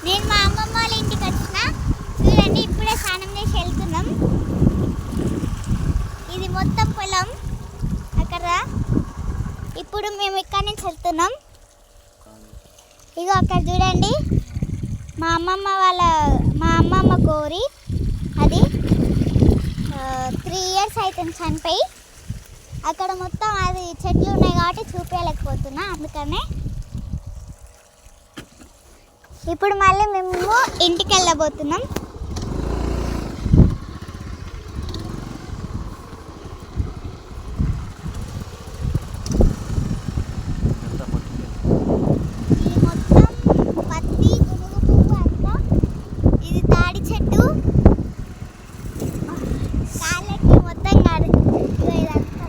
నేను మా అమ్మమ్మ వాళ్ళ ఇంటికి వచ్చిన. చూడండి, ఇప్పుడే స్నానం చేసి వెళ్తున్నాం. ఇది మొత్తం పొలం అక్కడ. ఇప్పుడు మేము ఇక్కడ నుంచి వెళ్తున్నాం. ఇగో అక్కడ చూడండి, మా అమ్మమ్మ కోరి అది 3 years అవుతుంది చనిపోయి. అక్కడ మొత్తం అది చెట్లు ఉన్నాయి కాబట్టి చూపించలేకపోతున్నా, అందుకనే. ఇప్పుడు మళ్ళీ మేము ఇంటికి వెళ్ళబోతున్నాం. ఇది మొత్తం పత్తి, గునుగు పువ్వు అంతా. ఇది తాడి చెట్టు. కాళ్ళకి మొత్తం కాదు ఇదంతా.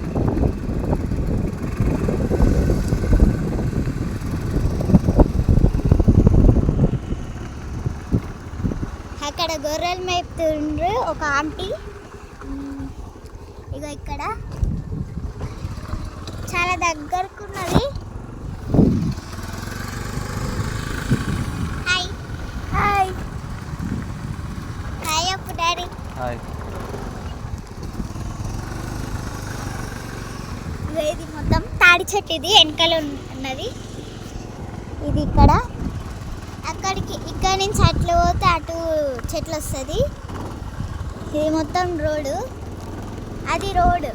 అక్కడ గొర్రెలు మేపుతుండ్రు ఒక ఆంటీ. ఇక ఇక్కడ చాలా దగ్గరకున్నది. హాయ్ హాయ్ హాయ్ అప్పు డాడీ. హాయ్. ఇది మొత్తం తాడి చెట్టు. ఇది వెనకాల ఉన్నది. ఇది ఇక్కడ ఇక్కడ నుంచి అట్లు పోతే అటు చెట్లు వస్తుంది. ఇది మొత్తం రోడ్డు, అది రోడ్డు.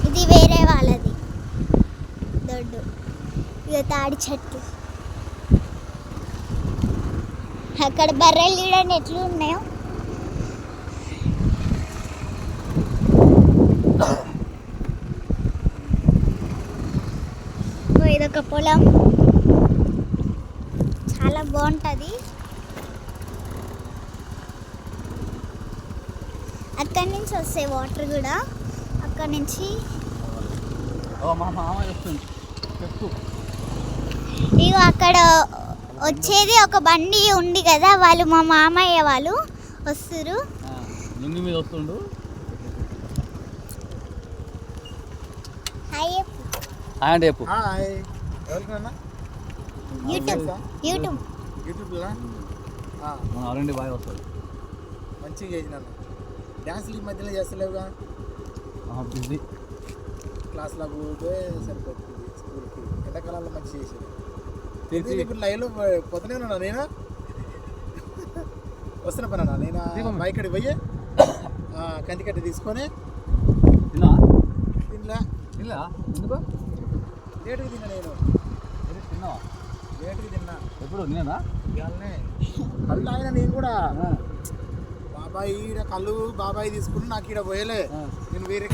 ఇది వేరే వాళ్ళది దొడ్డు. ఇక తాడి చెట్టు. అక్కడ బర్రెలు చూడండి ఎట్లు ఉన్నాయో. ఇదొక పొలం, చాలా బాగుంటుంది. అక్కడి నుంచి వస్తాయి వాటర్ కూడా. అక్కడి నుంచి ఇగో అక్కడ వచ్చేది ఒక బండి ఉంది కదా, వాళ్ళు మా మామయ్య వాళ్ళు వస్తారు. హాయ్ యూట్యూబ్ బాగా వస్తుంది. మంచిగా చేసిన డ్యాన్స్లు ఈ మధ్యలో చేస్తలేవుగా. బిజీ క్లాస్లో పోతే సరిపోతుంది. స్కూల్కి ఎండాకాలంలో మంచి చేసేది. ఇప్పుడు లైవ్లో పోతూనే ఉన్నా. నేను వస్తున్నా పనా. నేను బైక్ పోయి కందికట్ట తీసుకొని తినలే. ఎందుకు లేటుగా తిన్నా. నేను తిన్నావా? లేటుగా తిన్నా. ఎప్పుడు నేనా ఇవాళనే కళ్ళు ఆయన. నేను కూడా బాబాయ్ ఈడ కళ్ళు బాబాయ్ తీసుకుని నాకు ఈడ పోయలే. నేను వేరే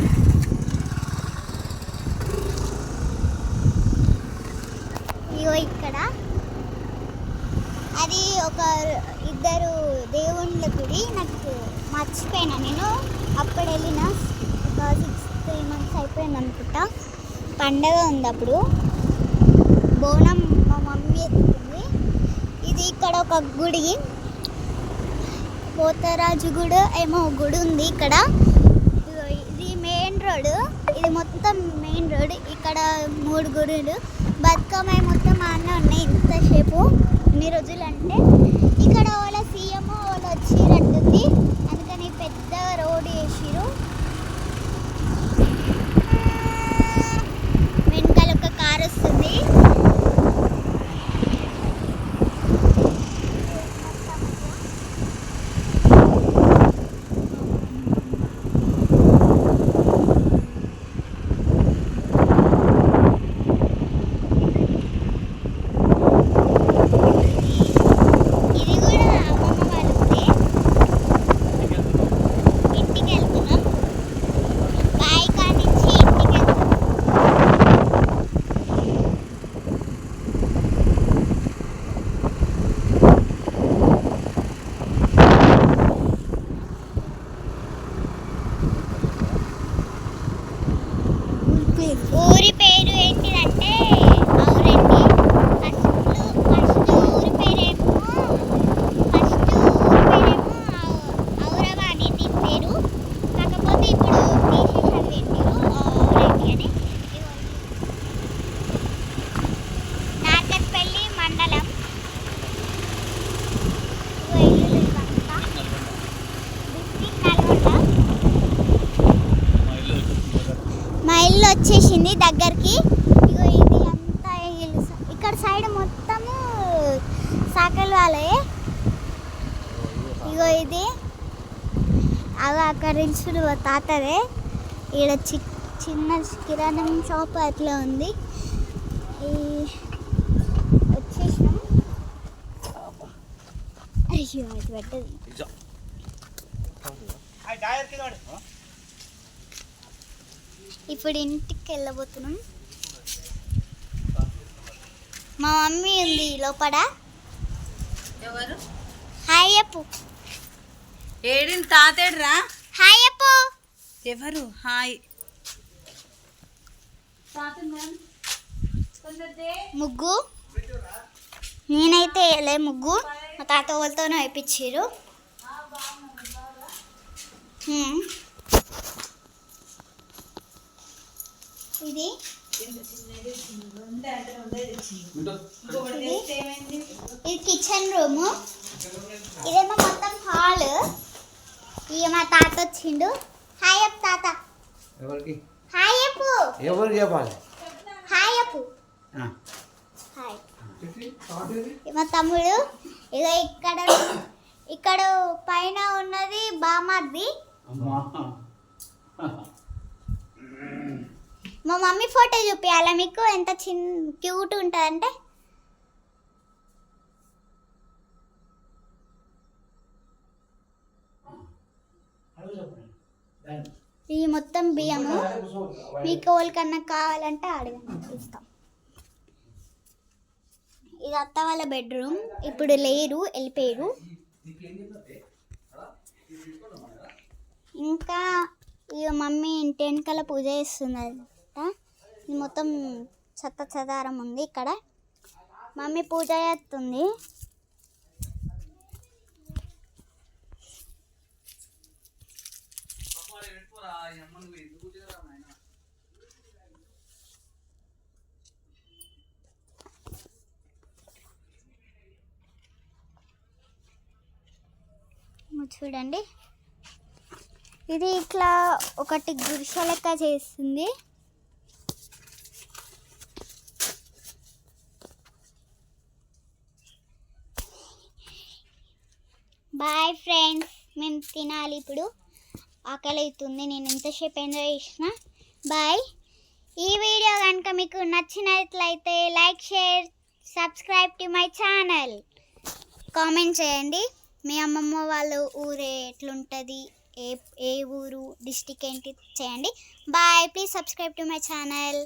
ఇక్కడ అది ఒక ఇద్దరు దేవుళ్ళ గుడి. నాకు మర్చిపోయినా నేను. అప్పుడు వెళ్ళిన ఒక 3 months అయిపోయింది అనుకుంటా. పండగ ఉంది అప్పుడు. బోనం మా మమ్మీ ఎత్తుకుంది. ఇది ఇక్కడ ఒక గుడి, పోతరాజు గుడి ఏమో గుడి ఉంది ఇక్కడ. ఇది మెయిన్ రోడ్. ఇది మొత్తం మెయిన్ రోడ్. ఇక్కడ 3 గుడులు. బతుకమ్మ మొత్తం అన్నీ ఉన్నాయి. ఇంతసేపు ఇన్ని రోజులు అంటే ఇక్కడ వాళ్ళ సీఎం వాళ్ళు వచ్చిరట్టుంది. అందుకని పెద్ద రోడ్ వేసిరు. వెనకాల ఒక కార్ వస్తుంది. ఊరి పేరు ఏంటిదంటే అవురండి. ఫస్ట్ ఊరి పేరేమో ఔరవ అని దీని పేరు. కాకపోతే ఇప్పుడు తీసేసారు అవురండి అని. నాగర్పల్లి మండలం ఇల్లు వచ్చేసింది దగ్గరికి. ఇగో ఇది అంతా ఇక్కడ సైడ్ మొత్తము సాకలు వాళ్ళే. ఇగో ఇది అవి అక్కడ ఇల్లు తాతదే. ఈడ చిన్న కిరాణం షాప్ అట్లా ఉంది. వచ్చేసినాం. అయ్యో అది పెట్టదు. ఇప్పుడు ఇంటికి వెళ్ళబోతున్నాం. మా మమ్మీ ఉంది లోపల. ఎవరు? హాయ్ చెప్పు. ఏడిని తాతేడ్రా? హాయ్ చెప్పు. ఎవరు? హాయ్. ముగ్గు నేనైతే వేయలే ముగ్గు, మా తాత వాళ్ళతోనే వేయించారు. ఇది ఇది కిచెన్ రూము. ఇదేమో మొత్తం హాల్. ఇక మా తాత వచ్చిండు. హాయ్ చెప్పు తాత. ఎవరికి? హాయ్ చెప్పు. ఎవరు చెప్పాలి? హాయ్ చెప్పు. హాయ్. మా తమ్ముడు. ఇక ఇక్కడ పైన ఉన్నది బామ్మది. మా మమ్మీ ఫోటో చూపించాలా మీకు? ఎంత క్యూట్ ఉంటుందంటే. ఇది మొత్తం బియ్యము. మీకు ఎవరికన్నా కావాలంటే అడగండి, ఇస్తాం. ఇది అత్త వాళ్ళ బెడ్రూమ్. ఇప్పుడు లేరు, వెళ్ళిపోయారు. ఇంకా ఇక మమ్మీ ఇంటి వెనకాల పూజ చేస్తున్నది. ఇది మొత్తం చెత్త చెదారం ఉంది ఇక్కడ. మమ్మీ పూజ చేస్తుంది. చూడండి, ఇది ఇట్లా ఒకటి గుడిసె లెక్క చేస్తుంది. బాయ్ ఫ్రెండ్స్, మేము తినాలి ఇప్పుడు. ఆకలి అవుతుంది. నేను ఎంతసేపు ఎంజాయ్ చేసిన. బాయ్. ఈ వీడియో కనుక మీకు నచ్చినట్లయితే like, share, subscribe to my channel. Comment చేయండి. మీ అమ్మమ్మ వాళ్ళ ఊరే ఎట్లుంటుంది, ఏ ఊరు, డిస్ట్రిక్ట్ ఏంటి చేయండి. Bye. Please subscribe to my channel.